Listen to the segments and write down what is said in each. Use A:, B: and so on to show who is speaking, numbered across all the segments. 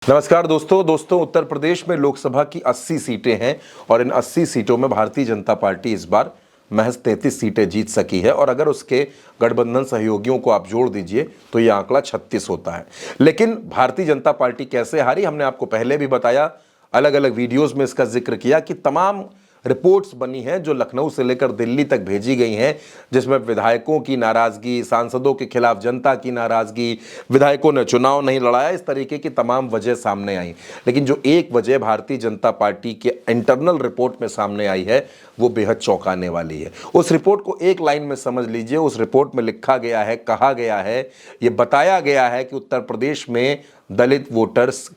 A: नमस्कार दोस्तों उत्तर प्रदेश में लोकसभा की 80 सीटें हैं और इन 80 सीटों में भारतीय जनता पार्टी इस बार महज 33 सीटें जीत सकी है और अगर उसके गठबंधन सहयोगियों को आप जोड़ दीजिए तो यह आंकड़ा 36 होता है। लेकिन भारतीय जनता पार्टी कैसे हारी, हमने आपको पहले भी बताया, अलग अलग वीडियोस में इसका जिक्र किया कि तमाम रिपोर्ट्स बनी हैं जो लखनऊ से लेकर दिल्ली तक भेजी गई हैं, जिसमें विधायकों की नाराजगी, सांसदों के खिलाफ जनता की नाराजगी, विधायकों ने चुनाव नहीं लड़ाया, इस तरीके की तमाम वजह सामने आई। लेकिन जो एक वजह भारतीय जनता पार्टी के इंटरनल रिपोर्ट में सामने आई है वो बेहद चौंकाने वाली है। उस रिपोर्ट को एक लाइन में समझ लीजिए। उस रिपोर्ट में लिखा गया है, कहा गया है, ये बताया गया है कि उत्तर प्रदेश में दलित वोटर्स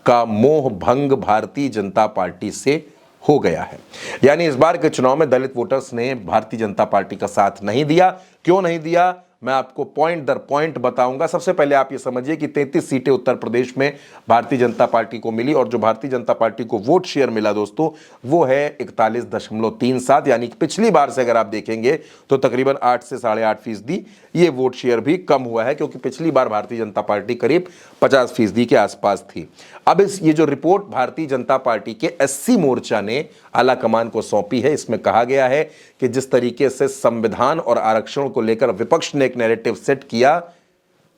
A: का मोह भंग भारतीय जनता पार्टी से हो गया है। यानी इस बार के चुनाव में दलित वोटर्स ने भारतीय जनता पार्टी का साथ नहीं दिया। क्यों नहीं दिया, मैं आपको पॉइंट दर पॉइंट बताऊंगा। सबसे पहले आप ये समझिए कि 33 सीटें उत्तर प्रदेश में भारतीय जनता पार्टी को मिली और जो भारतीय जनता पार्टी को वोट शेयर मिला दोस्तों वो है 41.37, यानी कि पिछली बार से अगर आप देखेंगे तो तकरीबन 8 से 8.5% ये वोट शेयर भी कम हुआ है, क्योंकि पिछली बार भारतीय जनता पार्टी करीब 50% के आसपास थी। अब ये जो रिपोर्ट भारतीय जनता पार्टी के एससी मोर्चा ने आला कमान को सौंपी है, इसमें कहा गया है कि जिस तरीके से संविधान और आरक्षण को लेकर विपक्ष ने एक नैरेटिव सेट किया,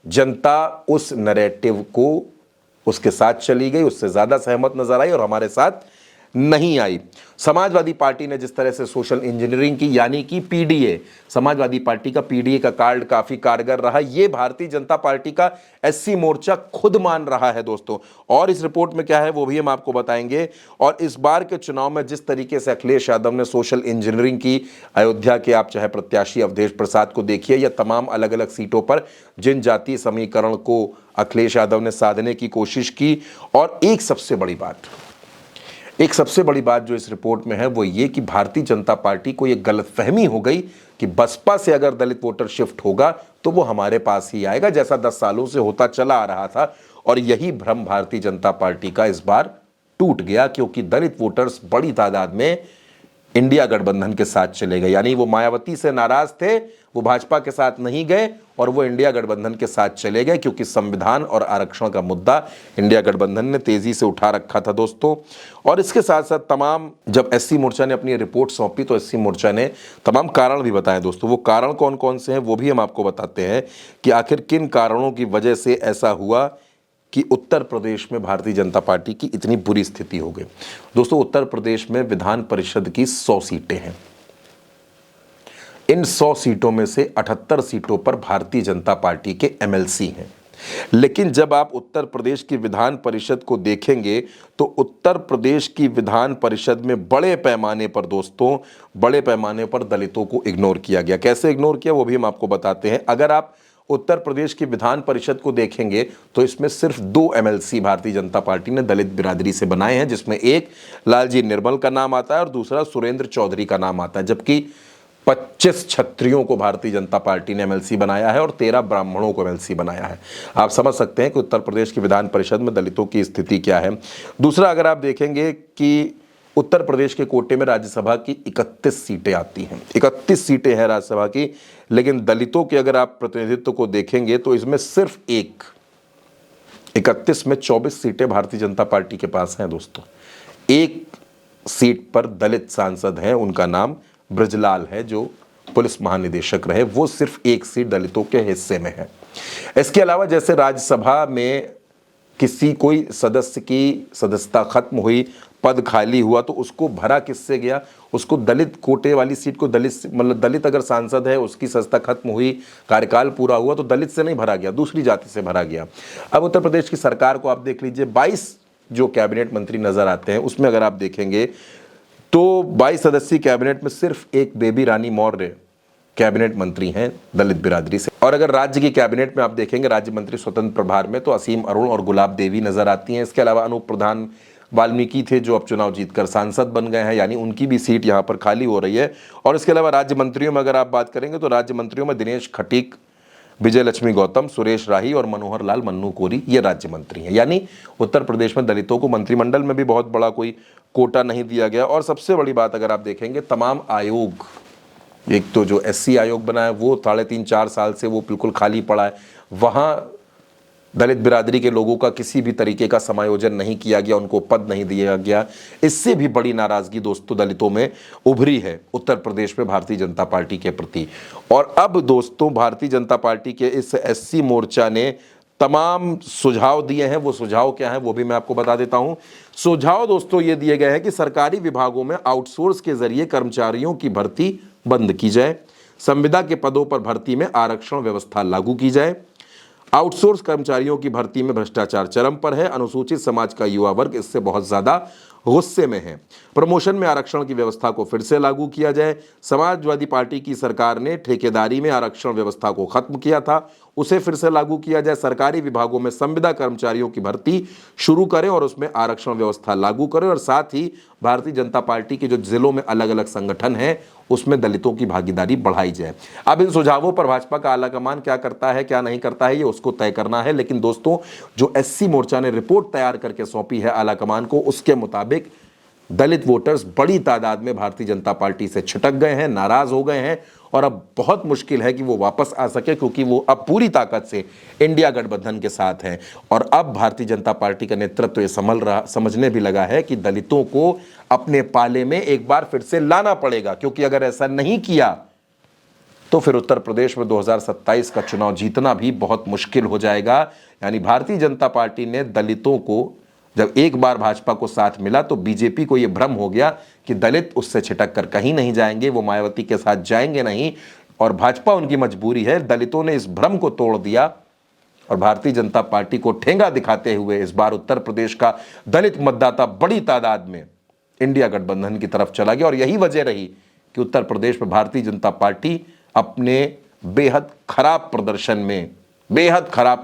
A: जनता उस नैरेटिव को उसके साथ चली गई, उससे ज्यादा सहमत नजर आई और हमारे साथ नहीं आई। समाजवादी पार्टी ने जिस तरह से सोशल इंजीनियरिंग की, यानी कि पीडीए, समाजवादी पार्टी का पीडीए का कार्ड काफी कारगर रहा, ये भारतीय जनता पार्टी का एससी मोर्चा खुद मान रहा है दोस्तों। और इस रिपोर्ट में क्या है वो भी हम आपको बताएंगे। और इस बार के चुनाव में जिस तरीके से अखिलेश यादव ने सोशल इंजीनियरिंग की, अयोध्या के आप चाहे प्रत्याशी अवधेश प्रसाद को देखिए या तमाम अलग अलग सीटों पर जिन जातीय समीकरण को अखिलेश यादव ने साधने की कोशिश की। और एक सबसे बड़ी बात जो इस रिपोर्ट में है वो ये कि भारतीय जनता पार्टी को ये गलतफहमी हो गई कि बसपा से अगर दलित वोटर शिफ्ट होगा तो वो हमारे पास ही आएगा, जैसा 10 सालों से होता चला आ रहा था। और यही भ्रम भारतीय जनता पार्टी का इस बार टूट गया, क्योंकि दलित वोटर्स बड़ी तादाद में इंडिया गठबंधन के साथ चले गए। यानी वो मायावती से नाराज थे, वो भाजपा के साथ नहीं गए और वो इंडिया गठबंधन के साथ चले गए, क्योंकि संविधान और आरक्षण का मुद्दा इंडिया गठबंधन ने तेजी से उठा रखा था दोस्तों। और इसके साथ साथ तमाम, जब एससी मोर्चा ने अपनी रिपोर्ट सौंपी तो एससी मोर्चा ने तमाम कारण भी बताए दोस्तों। वो कारण कौन कौन से हैं वो भी हम आपको बताते हैं कि आखिर किन कारणों की वजह से ऐसा हुआ कि उत्तर प्रदेश में भारतीय जनता पार्टी की इतनी बुरी स्थिति हो गई। दोस्तों उत्तर प्रदेश में विधान परिषद की 100 सीटें हैं। इन 100 सीटों में से 78 सीटों पर भारतीय जनता पार्टी के एमएलसी हैं। लेकिन जब आप उत्तर प्रदेश की विधान परिषद को देखेंगे तो उत्तर प्रदेश की विधान परिषद में बड़े पैमाने पर दोस्तों, बड़े पैमाने पर दलितों को इग्नोर किया गया। कैसे इग्नोर किया वो भी हम आपको बताते हैं। अगर आप उत्तर प्रदेश की विधान परिषद को देखेंगे तो इसमें सिर्फ 2 एमएलसी भारतीय जनता पार्टी ने दलित बिरादरी से बनाए हैं, जिसमें एक लालजी निर्मल का नाम आता है और दूसरा सुरेंद्र चौधरी का नाम आता है। जबकि 25 क्षत्रियों को भारतीय जनता पार्टी ने एमएलसी बनाया है और 13 ब्राह्मणों को एमएलसी बनाया है। आप समझ सकते हैं कि उत्तर प्रदेश की विधान परिषद में दलितों की स्थिति क्या है। दूसरा, अगर आप देखेंगे कि उत्तर प्रदेश के कोटे में राज्यसभा की 31 सीटें आती हैं, 31 सीटें हैं राज्यसभा की, लेकिन दलितों के अगर आप प्रतिनिधित्व को देखेंगे तो इसमें सिर्फ 31 में 24 सीटें भारतीय जनता पार्टी के पास हैं दोस्तों। एक सीट पर दलित सांसद हैं, उनका नाम ब्रजलाल है, जो पुलिस महानिदेशक रहे, वो सिर्फ एक सीट दलितों के हिस्से में है। इसके अलावा जैसे राज्यसभा में किसी कोई सदस्य की सदस्यता खत्म हुई, पद खाली हुआ, तो उसको भरा किससे गया? उसको दलित कोटे वाली सीट को दलित अगर सांसद है, उसकी सदस्यता खत्म हुई, कार्यकाल पूरा हुआ, तो दलित से नहीं भरा गया, दूसरी जाति से भरा गया। अब उत्तर प्रदेश की सरकार को आप देख लीजिए, 22 जो कैबिनेट मंत्री नजर आते हैं उसमें अगर आप देखेंगे तो 22 सदस्यीय कैबिनेट में सिर्फ एक बेबी रानी मौर्य कैबिनेट मंत्री हैं दलित बिरादरी से। और अगर राज्य की कैबिनेट में आप देखेंगे राज्य मंत्री स्वतंत्र प्रभार में, तो असीम अरुण और गुलाब देवी नजर आती हैं। इसके अलावा अनूप प्रधान वाल्मीकि थे जो अब चुनाव जीतकर सांसद बन गए हैं, यानी उनकी भी सीट यहाँ पर खाली हो रही है। और इसके अलावा राज्य मंत्रियों में अगर आप बात करेंगे तो राज्य मंत्रियों में दिनेश खटीक, विजय लक्ष्मी गौतम, सुरेश राही और मनोहर लाल मन्नू कोरी ये राज्य मंत्री हैं। यानी उत्तर प्रदेश में दलितों को मंत्रिमंडल में भी बहुत बड़ा कोई कोटा नहीं दिया गया। और सबसे बड़ी बात अगर आप देखेंगे, तमाम आयोग, एक तो जो एससी आयोग बना है वो 3.5-4 साल से वो बिल्कुल खाली पड़ा है, वहाँ दलित बिरादरी के लोगों का किसी भी तरीके का समायोजन नहीं किया गया, उनको पद नहीं दिया गया। इससे भी बड़ी नाराजगी दोस्तों दलितों में उभरी है उत्तर प्रदेश में भारतीय जनता पार्टी के प्रति। और अब दोस्तों भारतीय जनता पार्टी के इस एससी मोर्चा ने तमाम सुझाव दिए हैं। वो सुझाव क्या है वो भी मैं आपको बता देता हूं। सुझाव दोस्तों ये दिए गए हैं कि सरकारी विभागों में आउटसोर्स के जरिए कर्मचारियों की भर्ती बंद की जाए, संविदा के पदों पर भर्ती में आरक्षण व्यवस्था लागू की जाए, आउटसोर्स कर्मचारियों की भर्ती में भ्रष्टाचार चरम पर है, अनुसूचित समाज का युवा वर्ग इससे बहुत ज्यादा गुस्से में है, प्रमोशन में आरक्षण की व्यवस्था को फिर से लागू किया जाए। समाजवादी पार्टी की सरकार ने ठेकेदारी में आरक्षण व्यवस्था को खत्म किया था, उसे फिर से लागू किया जाए। सरकारी विभागों में संविदा कर्मचारियों की भर्ती शुरू करें और उसमें आरक्षण व्यवस्था लागू करें, और साथ ही भारतीय जनता पार्टी के जो जिलों में अलग अलग संगठन हैं उसमें दलितों की भागीदारी बढ़ाई जाए। अब इन सुझावों पर भाजपा का आलाकमान क्या करता है क्या नहीं करता है ये उसको तय करना है, लेकिन दोस्तों जो एससी मोर्चा ने रिपोर्ट तैयार करके सौंपी है आलाकमान को, उसके मुताबिक दलित वोटर्स बड़ी तादाद में भारतीय जनता पार्टी से छिटक गए हैं, नाराज हो गए हैं, और अब बहुत मुश्किल है कि वो वापस आ सके, क्योंकि वो अब पूरी ताकत से इंडिया गठबंधन के साथ हैं। और अब भारतीय जनता पार्टी का नेतृत्व ये समझने भी लगा है कि दलितों को अपने पाले में एक बार फिर से लाना पड़ेगा, क्योंकि अगर ऐसा नहीं किया तो फिर उत्तर प्रदेश में 2027 का चुनाव जीतना भी बहुत मुश्किल हो जाएगा। यानी भारतीय जनता पार्टी ने दलितों को, जब एक बार भाजपा को साथ मिला तो बीजेपी को यह भ्रम हो गया कि दलित उससे छिटक कर कहीं नहीं जाएंगे, वो मायावती के साथ जाएंगे नहीं, और भाजपा उनकी मजबूरी है। दलितों ने इस भ्रम को तोड़ दिया और भारतीय जनता पार्टी को ठेंगा दिखाते हुए इस बार उत्तर प्रदेश का दलित मतदाता बड़ी तादाद में इंडिया गठबंधन की तरफ चला गया। और यही वजह रही कि उत्तर प्रदेश में भारतीय जनता पार्टी अपने बेहद खराब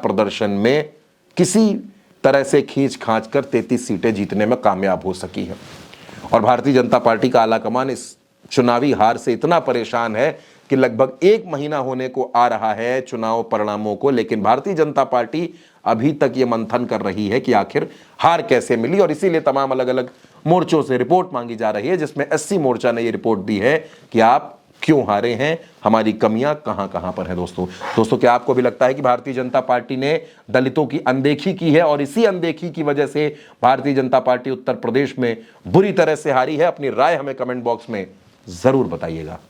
A: प्रदर्शन में किसी तरह से खींच खांच कर 33 सीटें जीतने में कामयाब हो सकी है। और भारतीय जनता पार्टी का आलाकमान इस चुनावी हार से इतना परेशान है कि लगभग 1 महीना होने को आ रहा है चुनाव परिणामों को, लेकिन भारतीय जनता पार्टी अभी तक ये मंथन कर रही है कि आखिर हार कैसे मिली। और इसीलिए तमाम अलग अलग मोर्चों से रिपोर्ट मांगी जा रही है, जिसमें एससी मोर्चा ने ये रिपोर्ट दी है कि आप क्यों हारे हैं, हमारी कमियां कहां पर हैं। दोस्तों क्या आपको भी लगता है कि भारतीय जनता पार्टी ने दलितों की अनदेखी की है और इसी अनदेखी की वजह से भारतीय जनता पार्टी उत्तर प्रदेश में बुरी तरह से हारी है? अपनी राय हमें कमेंट बॉक्स में जरूर बताइएगा।